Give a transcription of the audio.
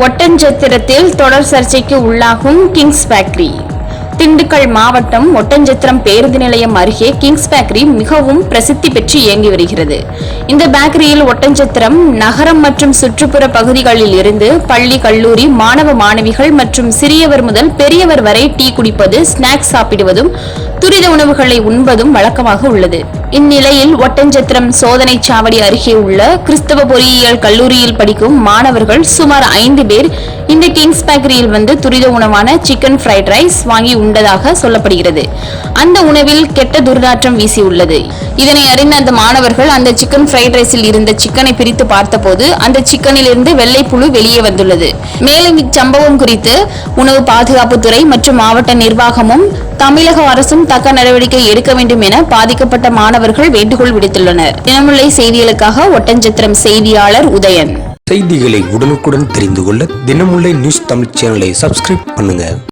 ஒட்டன்சத்திரத்தில் தொடர் சர்ச்சைக்கு உள்ளாகும் கிங்ஸ் பேக்கரி. திண்டுக்கல் மாவட்டம் ஒட்டன்சத்திரம் பேருந்து நிலையம் அருகே கிங்ஸ் பேக்கரி மிகவும் பிரசித்தி பெற்று இயங்கி வருகிறது. இந்த பேக்கரியில் ஒட்டன்சத்திரம் நகரம் மற்றும் சுற்றுப்புற பகுதிகளில் இருந்து பள்ளி, கல்லூரி மாணவ மாணவிகள் மற்றும் சிறியவர் முதல் பெரியவர் வரை டீ குடிப்பது, ஸ்நாக்ஸ் சாப்பிடுவதும், துரித உணவுகளை உண்பதும் வழக்கமாக உள்ளது. இந்நிலையில் ஒட்டன்சத்திரம் சோதனை சாவடி அருகே உள்ள கிறிஸ்தவ பொறியியல் கல்லூரியில் படிக்கும் மாணவர்கள் சுமார் 5 பேர் இந்த கிங்ஸ் பேக்கரியில் வந்து துரித உணவான சிக்கன் ஃப்ரைட் ரைஸ் வாங்கி உண்டதாக சொல்லப்படுகிறது. அந்த உணவில் கெட்ட துர்நாற்றம் வீசியுள்ளது. இதனை அறிந்த அந்த மாணவர்கள் அந்த சிக்கன் ஃப்ரைட் ரைஸில் இருந்த சிக்கனை பிரித்து பார்த்தபோது அந்த சிக்கனில் இருந்து வெள்ளை புழு வெளியே வந்துள்ளது. மேலும் இச்சம்பவம் குறித்து உணவு பாதுகாப்புத்துறை மற்றும் மாவட்ட நிர்வாகமும் தமிழக அரசும் தக்க நடவடிக்கை எடுக்க வேண்டும் என பாதிக்கப்பட்ட மாணவர்கள் வேண்டுகோள் விடுத்துள்ளனர். தினமுல்லை செய்திகளுக்காக ஒட்டன்சத்திரம் செய்தியாளர் உதயன். செய்திகளை உடனுக்குடன் தெரிந்து கொள்ள தினமுல்லை நியூஸ் தமிழ் சேனலை சப்ஸ்கிரைப் பண்ணுங்க.